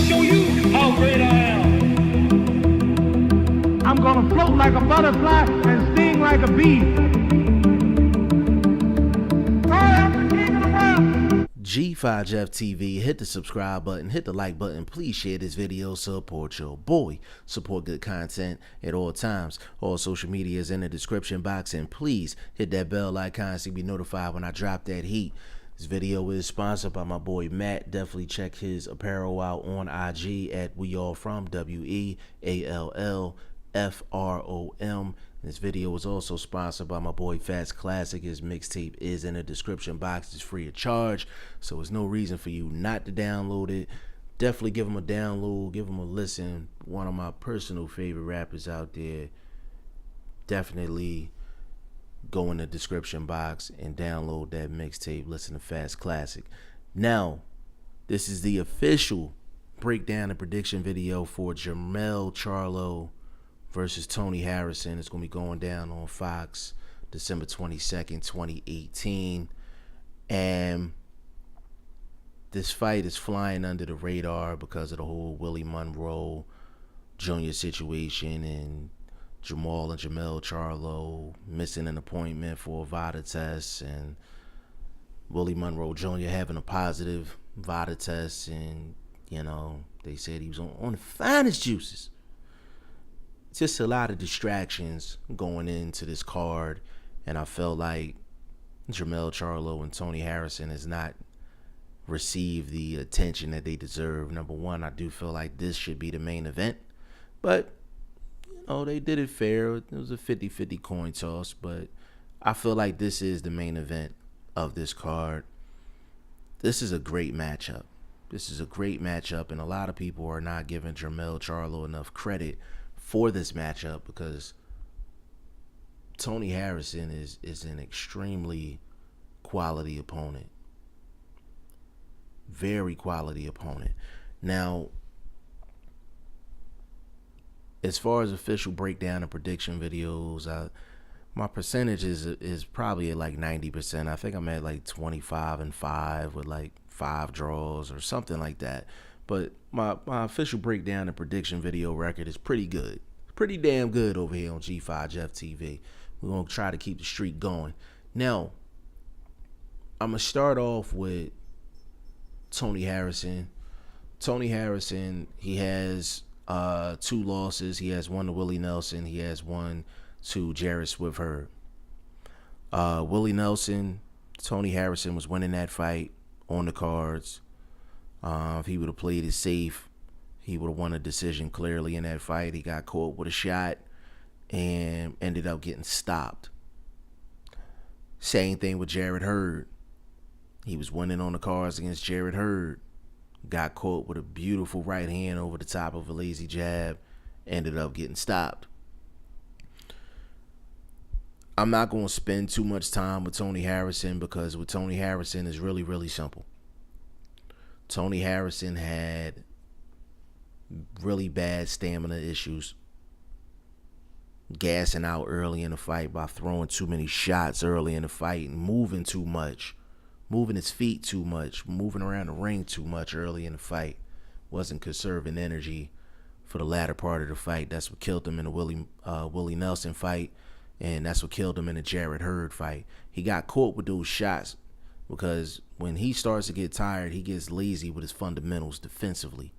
show you how great I am. I'm gonna float like a butterfly and sting like a bee. I am the king of the world. G5 Jeff TV, hit the subscribe button, hit the like button, please share this video, support your boy, support good content at all times. All social media is in the description box, and please hit that bell icon so you be notified when I drop that heat. This video is sponsored by my boy Matt. Definitely check his apparel out on IG at WeAllFrom, WeAllFrom. This video was also sponsored by my boy Fast Classic. His mixtape is in the description box. It's free of charge, so there's no reason for you not to download it. Definitely give him a download, give him a listen. One of my personal favorite rappers out there. Definitely go in the description box and download that mixtape. Listen to Fast Classic. Now, this is the official breakdown and prediction video for Jermell Charlo versus Tony Harrison. It's going to be going down on Fox December 22nd, 2018. And this fight is flying under the radar because of the whole Willie Monroe Jr. situation and Jermell Charlo missing an appointment for a VADA test, and Willie Monroe Jr. having a positive VADA test, and they said he was on the finest juices. Just a lot of distractions going into this card, and I felt like Jermell Charlo and Tony Harrison has not received the attention that they deserve. Number one, I do feel like this should be the main event, but they did it fair. It was a 50-50 coin toss, but I feel like this is the main event of this card. This is a great matchup. This is a great matchup, and a lot of people are not giving Jermell Charlo enough credit for this matchup because Tony Harrison is an extremely quality opponent. Very quality opponent. Now, as far as official breakdown and prediction videos, my percentage is probably at like 90%. I think I'm at like 25-5 with like 5 draws or something like that. But my official breakdown and prediction video record is pretty good. Pretty damn good over here on G5 Jeff TV. We're going to try to keep the streak going. Now, I'm going to start off with Tony Harrison. Tony Harrison, he has 2 losses. He has one to Willie Nelson. He has one to Jarrett Swift-Hurd. Willie Nelson, Tony Harrison was winning that fight on the cards. If he would have played it safe, he would have won a decision clearly in that fight. He got caught with a shot and ended up getting stopped. Same thing with Jarrett Hurd. He was winning on the cards against Jarrett Hurd. Got caught with a beautiful right hand over the top of a lazy jab. Ended up getting stopped. I'm not going to spend too much time with Tony Harrison because with Tony Harrison it's really, really simple. Tony Harrison had really bad stamina issues. Gassing out early in the fight by throwing too many shots early in the fight and moving too much. Moving his feet too much, moving around the ring too much early in the fight. Wasn't conserving energy for the latter part of the fight. That's what killed him in the Willie Nelson fight, and that's what killed him in the Jarrett Hurd fight. He got caught with those shots because when he starts to get tired, he gets lazy with his fundamentals defensively.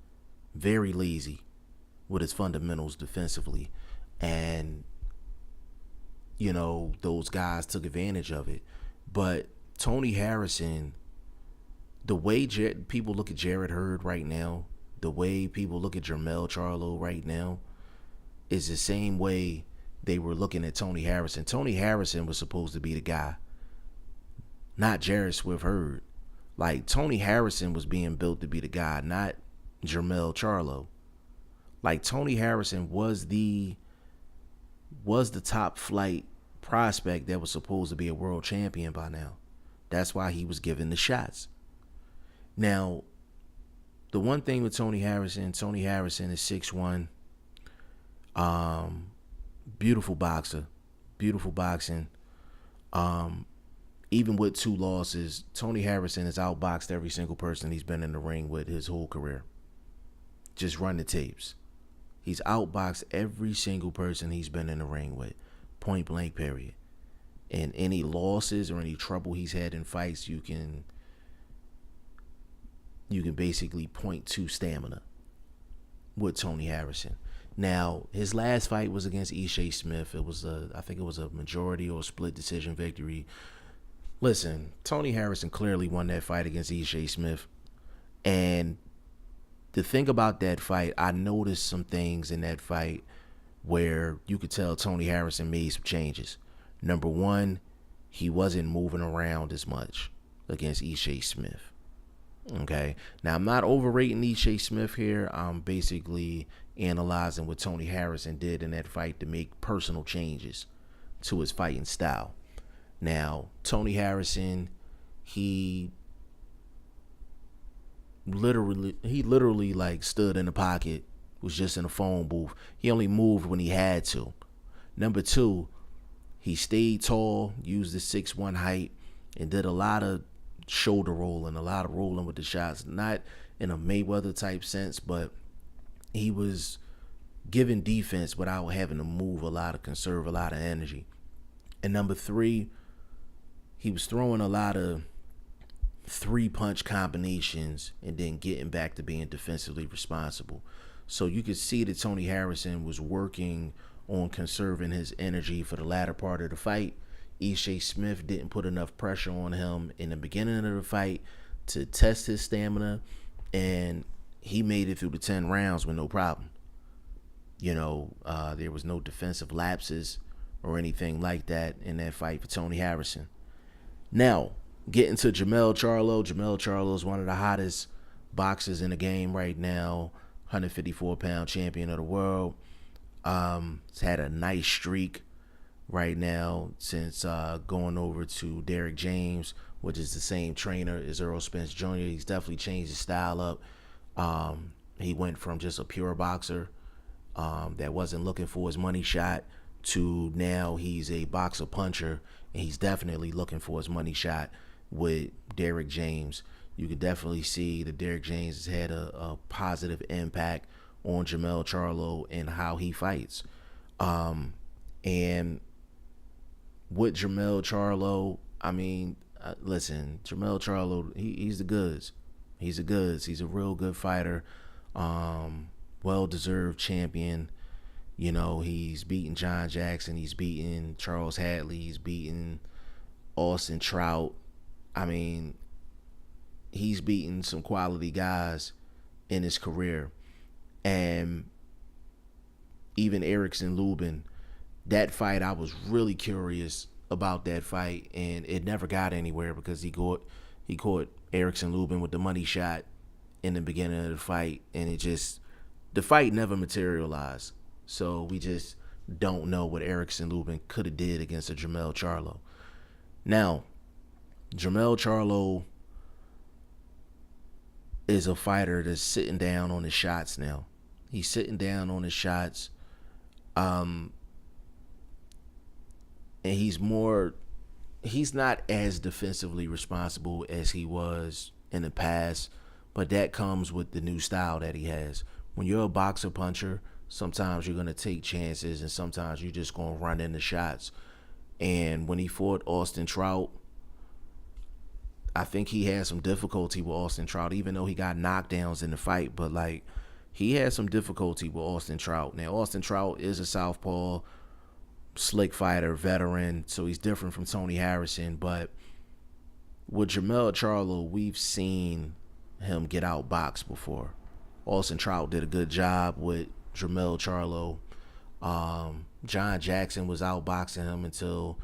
Very lazy with his fundamentals defensively. And, those guys took advantage of it. But Tony Harrison, the way people look at Jarrett Hurd right now, the way people look at Jermell Charlo right now, is the same way they were looking at Tony Harrison. Tony Harrison was supposed to be the guy, not Jarrett Swift-Hurd. Like, Tony Harrison was being built to be the guy, not Jermell Charlo. Like, Tony Harrison was the top flight prospect that was supposed to be a world champion by now. That's why he was given the shots. Now, the one thing with Tony Harrison is 6'1". Beautiful boxer. Beautiful boxing. Even with 2 losses, Tony Harrison has outboxed every single person he's been in the ring with his whole career. Just run the tapes. He's outboxed every single person he's been in the ring with, point blank, period. And any losses or any trouble he's had in fights, you can basically point to stamina with Tony Harrison. Now, his last fight was against Ishe Smith. I think it was a majority or split decision victory. Listen, Tony Harrison clearly won that fight against Ishe Smith. And the thing about that fight, I noticed some things in that fight where you could tell Tony Harrison made some changes. Number one, he wasn't moving around as much against Ishe Smith. Okay. Now, I'm not overrating Ishe Smith here. I'm basically analyzing what Tony Harrison did in that fight to make personal changes to his fighting style. Now, Tony Harrison, he literally like stood in the pocket, was just in a phone booth. He only moved when he had to. Number two, he stayed tall, used his 6'1" height, and did a lot of shoulder rolling, a lot of rolling with the shots. Not in a Mayweather type sense, but he was giving defense without having to move a lot, conserve a lot of energy. And number three, he was throwing a lot of 3-punch combinations and then getting back to being defensively responsible. So you could see that Tony Harrison was working on conserving his energy for the latter part of the fight. Ishe Smith didn't put enough pressure on him in the beginning of the fight to test his stamina, and he made it through the 10 rounds with no problem. There was no defensive lapses or anything like that in that fight for Tony Harrison. Now, getting to Jermell Charlo. Jermell Charlo is one of the hottest boxers in the game right now. 154-pound champion of the world. He's had a nice streak right now since going over to Derrick James, which is the same trainer as Earl Spence Jr. He's definitely changed his style up. He went from just a pure boxer that wasn't looking for his money shot to now he's a boxer puncher, and he's definitely looking for his money shot with Derrick James. You could definitely see that Derrick James has had a positive impact on Jermell Charlo and how he fights. And with Jermell Charlo, listen, Jermell Charlo, he's the goods. He's the goods. He's a real good fighter. Well-deserved champion. He's beaten John Jackson. He's beaten Charles Hadley. He's beaten Austin Trout. He's beaten some quality guys in his career. And even Erickson Lubin, that fight, I was really curious about that fight, and it never got anywhere because he caught Erickson Lubin with the money shot in the beginning of the fight, and the fight never materialized. So we just don't know what Erickson Lubin could have did against a Jermell Charlo. Now, Jermell Charlo is a fighter that's sitting down on his shots now. He's sitting down on his shots. And he's not as defensively responsible as he was in the past, but that comes with the new style that he has. When you're a boxer puncher, sometimes you're going to take chances and sometimes you're just going to run into shots. And when he fought Austin Trout, I think he had some difficulty with Austin Trout, even though he got knockdowns in the fight. But, he had some difficulty with Austin Trout. Now, Austin Trout is a southpaw, slick fighter, veteran, so he's different from Tony Harrison. But with Jermell Charlo, we've seen him get outboxed before. Austin Trout did a good job with Jermell Charlo. John Jackson was outboxing him until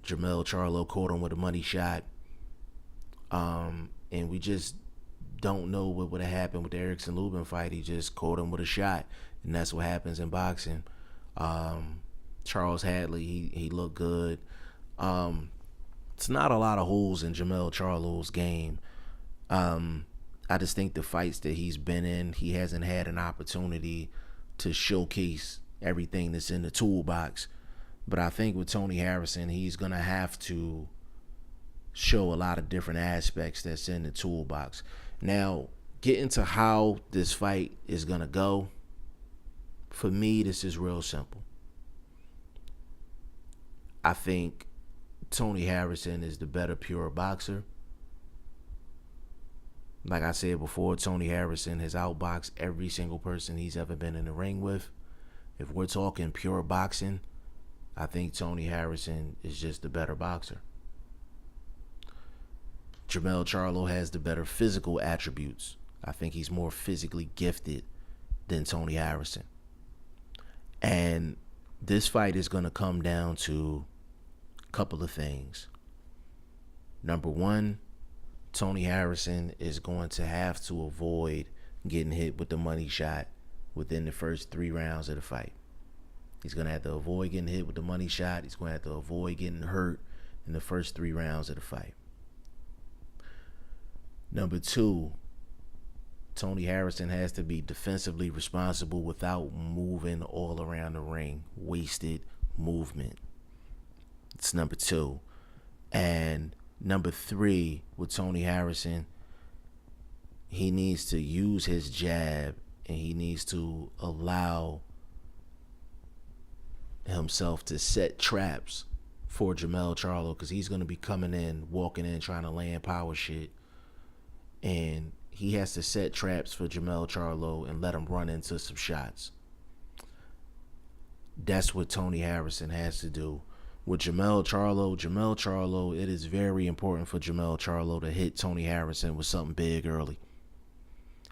Jermell Charlo caught him with a money shot. And we just don't know what would have happened with the Erickson Lubin fight. He just caught him with a shot, and that's what happens in boxing. Charles Hadley, he looked good. It's not a lot of holes in Jermell Charlo's game. I just think the fights that he's been in, he hasn't had an opportunity to showcase everything that's in the toolbox. But I think with Tony Harrison, he's going to have to show a lot of different aspects that's in the toolbox. Now, get into how this fight is going to go, for me, this is real simple. I think Tony Harrison is the better pure boxer. Like I said before, Tony Harrison has outboxed every single person he's ever been in the ring with. If we're talking pure boxing, I think Tony Harrison is just the better boxer. Jermell Charlo has the better physical attributes. I think he's more physically gifted than Tony Harrison. And this fight is going to come down to a couple of things. Number one, Tony Harrison is going to have to avoid getting hit with the money shot within the first 3 rounds of the fight. He's going to have to avoid getting hit with the money shot. He's going to have to avoid getting hurt in the first 3 rounds of the fight. Number two, Tony Harrison has to be defensively responsible without moving all around the ring. Wasted movement. It's number two. And number three, with Tony Harrison, he needs to use his jab and he needs to allow himself to set traps for Jermell Charlo, because he's going to be coming in, walking in, trying to land power shit. And he has to set traps for Jermell Charlo and let him run into some shots. That's what Tony Harrison has to do. With Jermell Charlo, it is very important for Jermell Charlo to hit Tony Harrison with something big early.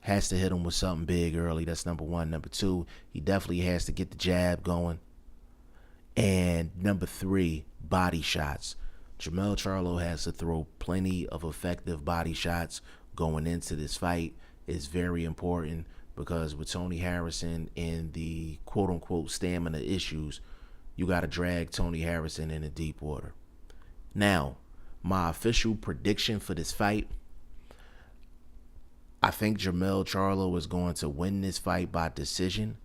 Has to hit him with something big early. That's number one. Number two, he definitely has to get the jab going. And number three, body shots. Jermell Charlo has to throw plenty of effective body shots going into this fight. Is very important, because with Tony Harrison and the quote-unquote stamina issues, you got to drag Tony Harrison into deep water. Now, my official prediction for this fight, I think Jermell Charlo is going to win this fight by decision,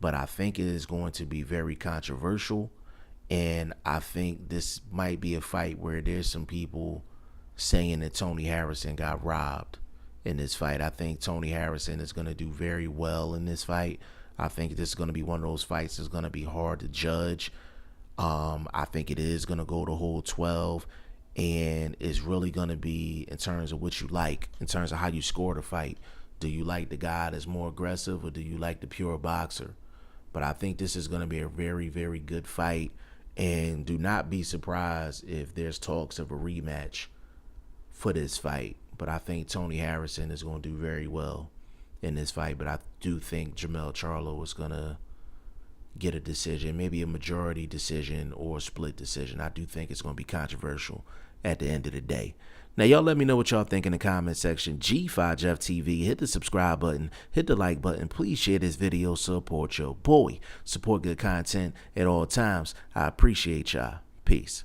but I think it is going to be very controversial, and I think this might be a fight where there's some people saying that Tony Harrison got robbed in this fight. I think Tony Harrison is going to do very well in this fight. I think this is going to be one of those fights that's going to be hard to judge. I think it is going to go the whole 12, and it's really going to be in terms of what you like, in terms of how you score the fight. Do you like the guy that's more aggressive, or do you like the pure boxer? But I think this is going to be a very, very good fight, and do not be surprised if there's talks of a rematch for this fight. But I think Tony Harrison is going to do very well in this fight, but I do think Jermell Charlo is going to get a decision, maybe a majority decision or a split decision. I do think it's going to be controversial at the end of the day. Now, y'all let me know what y'all think in the comment section. G5Jeff TV, hit the subscribe button, hit the like button. Please share this video, support your boy. Support good content at all times. I appreciate y'all. Peace.